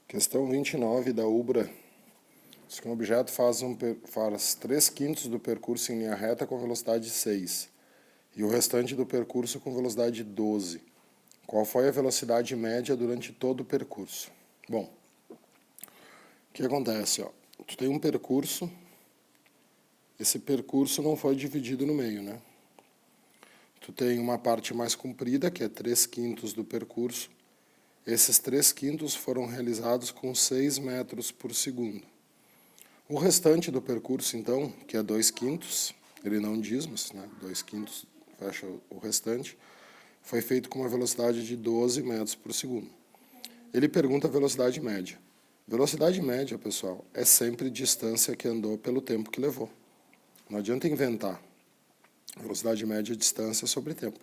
Questão 29 da UBRA. Diz que um objeto faz 3/5 do percurso em linha reta com velocidade 6 e o restante do percurso com velocidade 12. Qual foi a velocidade média durante todo o percurso? Bom, o que acontece? Tu tem um percurso, esse percurso não foi dividido no meio, né? Tu tem uma parte mais comprida, que é 3/5 do percurso. Esses 3/5 foram realizados com 6 metros por segundo. O restante do percurso, então, que é 2/5, ele não diz, mas 2/5 fecha o restante, foi feito com uma velocidade de 12 metros por segundo. Ele pergunta a velocidade média. Velocidade média, pessoal, é sempre distância que andou pelo tempo que levou. Não adianta inventar. Velocidade média é distância sobre tempo.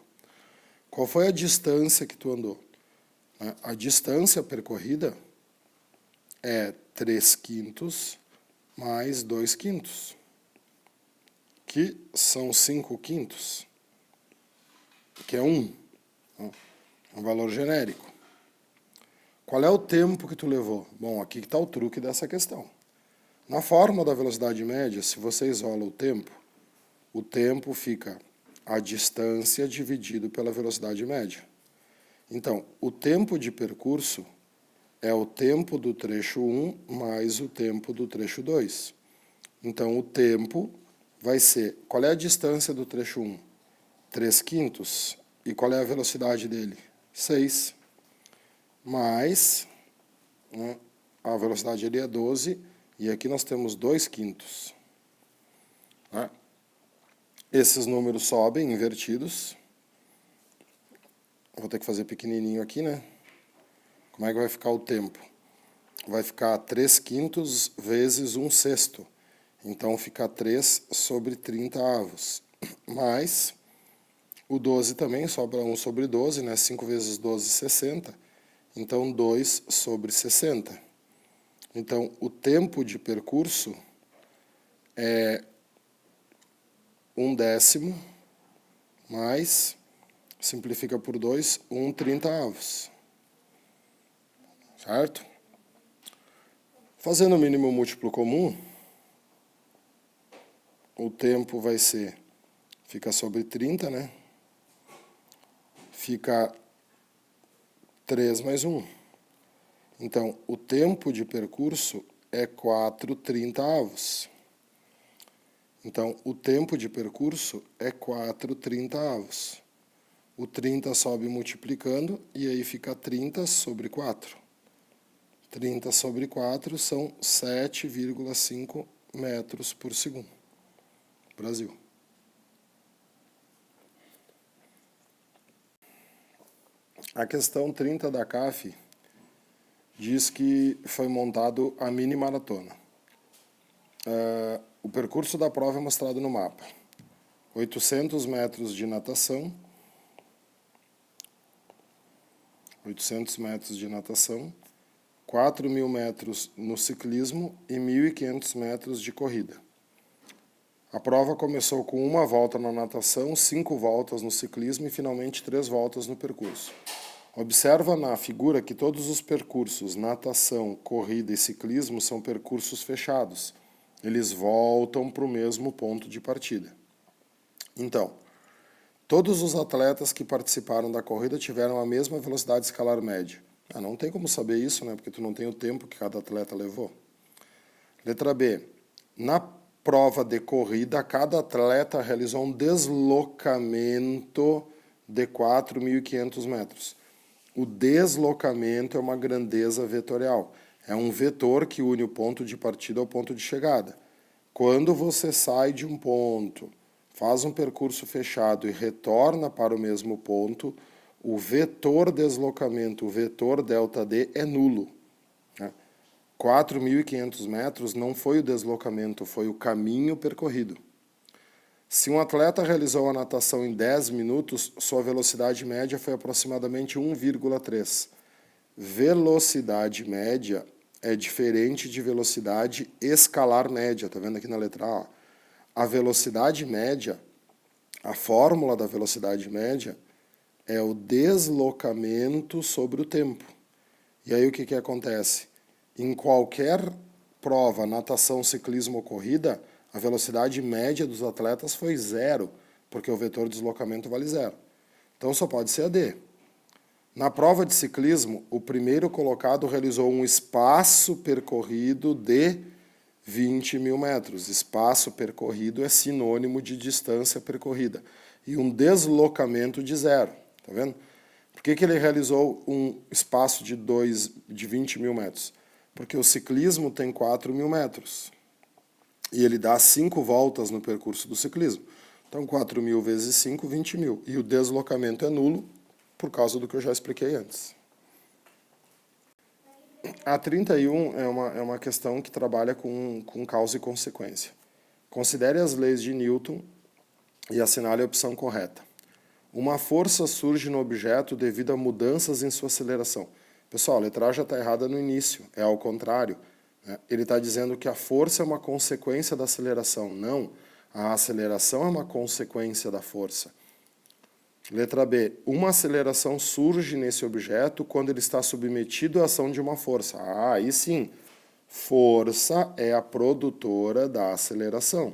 Qual foi a distância que tu andou? A distância percorrida é 3/5 mais 2/5, que são 5/5, que é 1. É um valor genérico. Qual é o tempo que tu levou? Bom, aqui que está o truque dessa questão. Na fórmula da velocidade média, se você isola o tempo fica a distância dividido pela velocidade média. Então, o tempo de percurso é o tempo do trecho 1 mais o tempo do trecho 2. Então, o tempo vai ser... Qual é a distância do trecho 1? 3/5. E qual é a velocidade dele? 6. Mais... a velocidade ali é 12, e aqui nós temos 2/5. Esses números sobem invertidos. Vou ter que fazer pequenininho aqui, né? Como é que vai ficar o tempo? Vai ficar 3/5 vezes 1/6. Então, fica 3 sobre 30 avos. Mais o 12 também, sobra 1 sobre 12, né? 5 vezes 12, 60. Então, 2 sobre 60. Então, o tempo de percurso é 1/10 mais, simplifica por 2, 1/30 avos. Certo? Fazendo o mínimo múltiplo comum, o tempo vai ser, fica sobre 30, né? Fica 3 mais 1. Então, o tempo de percurso é 4/30 avos. Então, o tempo de percurso é 4/30 avos. O 30 sobe multiplicando, e aí fica 30 sobre 4. 30 sobre 4 são 7,5 metros por segundo. Brasil. A questão 30 da CAF diz que foi montado a mini maratona. O percurso da prova é mostrado no mapa. 800 metros de natação, 4.000 metros no ciclismo e 1.500 metros de corrida. A prova começou com 1 volta na natação, 5 voltas no ciclismo e finalmente 3 voltas no percurso. Observa na figura que todos os percursos, natação, corrida e ciclismo, são percursos fechados. Eles voltam para o mesmo ponto de partida. Então, todos os atletas que participaram da corrida tiveram a mesma velocidade escalar média. Não tem como saber isso, né? Porque tu não tem o tempo que cada atleta levou. Letra B. Na prova de corrida, cada atleta realizou um deslocamento de 4.500 metros. O deslocamento é uma grandeza vetorial. É um vetor que une o ponto de partida ao ponto de chegada. Quando você sai de um ponto, faz um percurso fechado e retorna para o mesmo ponto, o vetor deslocamento, o vetor ΔD, é nulo. 4.500 metros não foi o deslocamento, foi o caminho percorrido. Se um atleta realizou a natação em 10 minutos, sua velocidade média foi aproximadamente 1,3. Velocidade média é diferente de velocidade escalar média. Está vendo aqui na letra A? A velocidade média, a fórmula da velocidade média, é o deslocamento sobre o tempo. E aí o que acontece? Em qualquer prova, natação, ciclismo ou corrida, a velocidade média dos atletas foi 0, porque o vetor de deslocamento vale 0. Então só pode ser a D. Na prova de ciclismo, o primeiro colocado realizou um espaço percorrido de 20.000 metros. Espaço percorrido é sinônimo de distância percorrida. E um deslocamento de 0. Tá vendo? Por que ele realizou um espaço de 20.000 metros? Porque o ciclismo tem 4.000 metros. E ele dá 5 voltas no percurso do ciclismo. Então, 4.000 vezes 5, 20.000. E o deslocamento é nulo, por causa do que eu já expliquei antes. A 31 é uma questão que trabalha com causa e consequência. Considere as leis de Newton e assinale a opção correta. Uma força surge no objeto devido a mudanças em sua aceleração. Pessoal, a letra A já está errada no início, é ao contrário. Né? Ele está dizendo que a força é uma consequência da aceleração. Não, a aceleração é uma consequência da força. Letra B. Uma aceleração surge nesse objeto quando ele está submetido à ação de uma força. Ah, aí sim. Força é a produtora da aceleração.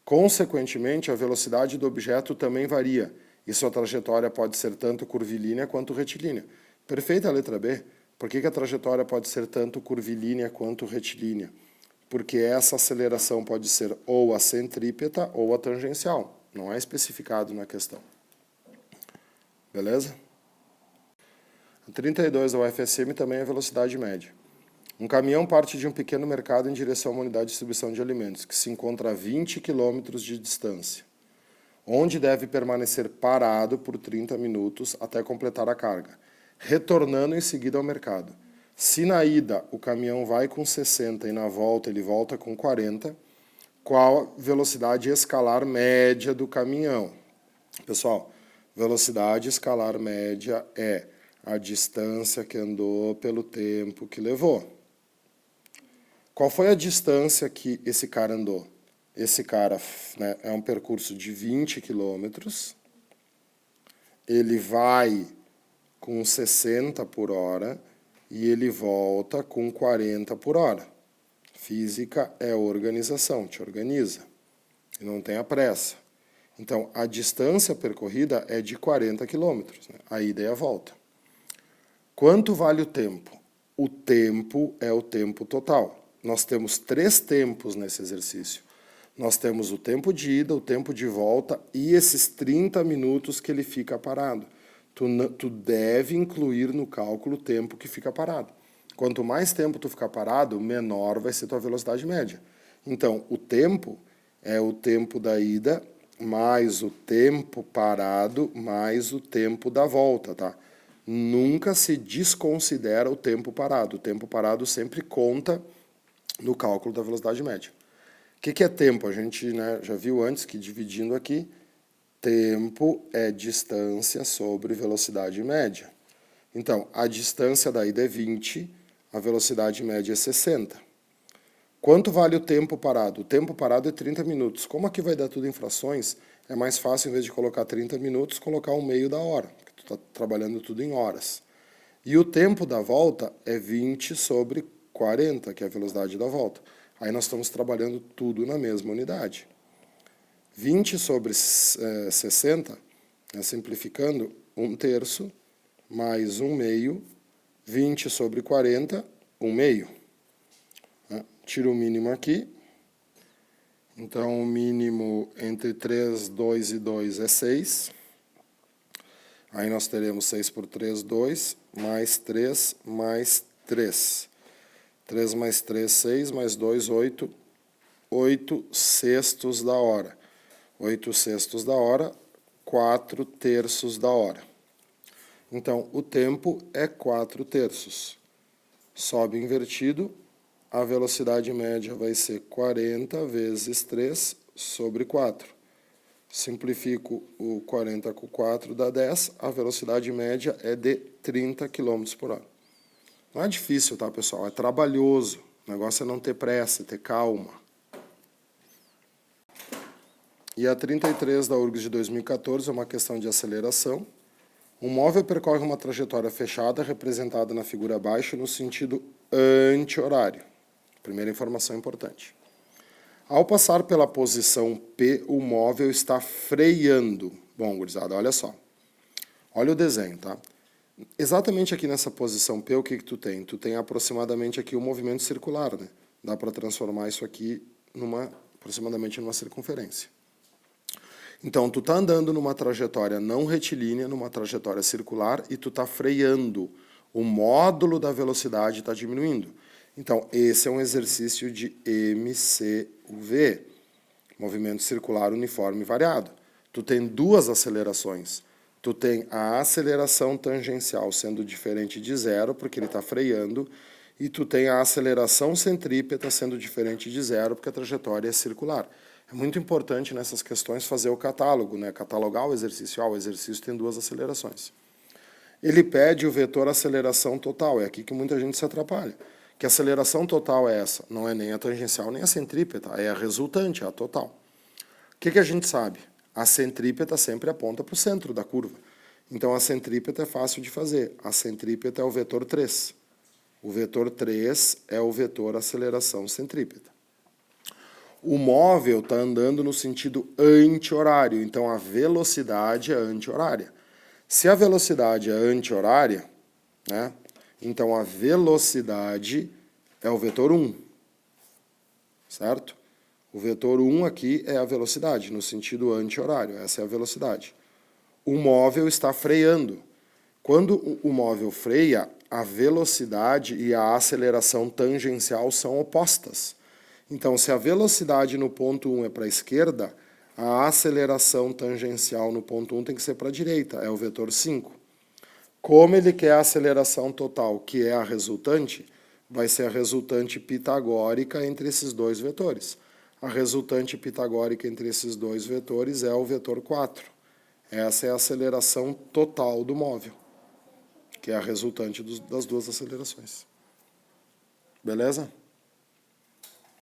Consequentemente, a velocidade do objeto também varia, e sua trajetória pode ser tanto curvilínea quanto retilínea. Perfeita a letra B. Por que a trajetória pode ser tanto curvilínea quanto retilínea? Porque essa aceleração pode ser ou a centrípeta ou a tangencial. Não é especificado na questão. Beleza? A 32 da UFSM também é velocidade média. Um caminhão parte de um pequeno mercado em direção a uma unidade de distribuição de alimentos, que se encontra a 20 km de distância, onde deve permanecer parado por 30 minutos até completar a carga, retornando em seguida ao mercado. Se na ida o caminhão vai com 60 e na volta ele volta com 40, qual a velocidade escalar média do caminhão? Pessoal, velocidade escalar média é a distância que andou pelo tempo que levou. Qual foi a distância que esse cara andou? Esse cara, né, é um percurso de 20 quilômetros. Ele vai com 60 por hora e ele volta com 40 por hora. Física é organização, te organiza. E não tenha pressa. Então, a distância percorrida é de 40 quilômetros, né? A ida e a volta. Quanto vale o tempo? O tempo é o tempo total. Nós temos 3 tempos nesse exercício. Nós temos o tempo de ida, o tempo de volta e esses 30 minutos que ele fica parado. Tu deve incluir no cálculo o tempo que fica parado. Quanto mais tempo tu ficar parado, menor vai ser tua velocidade média. Então, o tempo é o tempo da ida mais o tempo parado mais o tempo da volta, tá? Nunca se desconsidera o tempo parado. O tempo parado sempre conta no cálculo da velocidade média. O que é tempo? A gente, né, já viu antes que dividindo aqui, tempo é distância sobre velocidade média. Então, a distância da ida é 20, a velocidade média é 60. Quanto vale o tempo parado? O tempo parado é 30 minutos. Como aqui vai dar tudo em frações, é mais fácil, em vez de colocar 30 minutos, colocar 1/2 da hora, porque tu está trabalhando tudo em horas. E o tempo da volta é 20 sobre 40, que é a velocidade da volta. Aí nós estamos trabalhando tudo na mesma unidade. 20 sobre 60, simplificando, 1/3, mais 1/2, 20 sobre 40, 1/2. Tiro o mínimo aqui. Então, o mínimo entre 3, 2 e 2 é 6. Aí nós teremos 6 por 3, 2, mais 3, mais 3. 3 mais 3, 6, mais 2, 8. 8 sextos da hora. 8 sextos da hora, 4 terços da hora. Então, o tempo é 4 terços. Sobe invertido, a velocidade média vai ser 40 vezes 3 sobre 4. Simplifico o 40 com 4, dá 10. A velocidade média é de 30 km por hora. Não é difícil, tá, pessoal? É trabalhoso. O negócio é não ter pressa, ter calma. E a 33 da URGS de 2014 é uma questão de aceleração. Um móvel percorre uma trajetória fechada, representada na figura abaixo, no sentido anti-horário. Primeira informação importante. Ao passar pela posição P, o móvel está freando. Bom, gurizada, olha só. Olha o desenho, tá? Exatamente aqui nessa posição P, o que tu tem? Tu tem aproximadamente aqui o movimento circular, né? Dá para transformar isso aqui aproximadamente numa circunferência. Então, tu tá andando numa trajetória não retilínea, numa trajetória circular, e tu tá freando. O módulo da velocidade está diminuindo. Então, esse é um exercício de MCUV, movimento circular uniforme variado. Tu tem duas acelerações. Tu tem a aceleração tangencial sendo diferente de zero, porque ele está freando, e tu tem a aceleração centrípeta sendo diferente de zero, porque a trajetória é circular. É muito importante nessas questões fazer o catálogo, né? Catalogar o exercício. O exercício tem duas acelerações. Ele pede o vetor aceleração total. É aqui que muita gente se atrapalha. Que aceleração total é essa? Não é nem a tangencial nem a centrípeta, é a resultante, é a total. O que a gente sabe? A centrípeta sempre aponta para o centro da curva. Então, a centrípeta é fácil de fazer. A centrípeta é o vetor 3. O vetor 3 é o vetor aceleração centrípeta. O móvel está andando no sentido anti-horário, então a velocidade é anti-horária. Se a velocidade é anti-horária, né, então a velocidade é o vetor 1, certo? O vetor 1 aqui é a velocidade, no sentido anti-horário, essa é a velocidade. O móvel está freando. Quando o móvel freia, a velocidade e a aceleração tangencial são opostas. Então, se a velocidade no ponto 1 é para a esquerda, a aceleração tangencial no ponto 1 tem que ser para a direita, é o vetor 5. Como ele quer a aceleração total, que é a resultante, vai ser a resultante pitagórica entre esses dois vetores. A resultante pitagórica entre esses dois vetores é o vetor 4. Essa é a aceleração total do móvel, que é a resultante das duas acelerações. Beleza?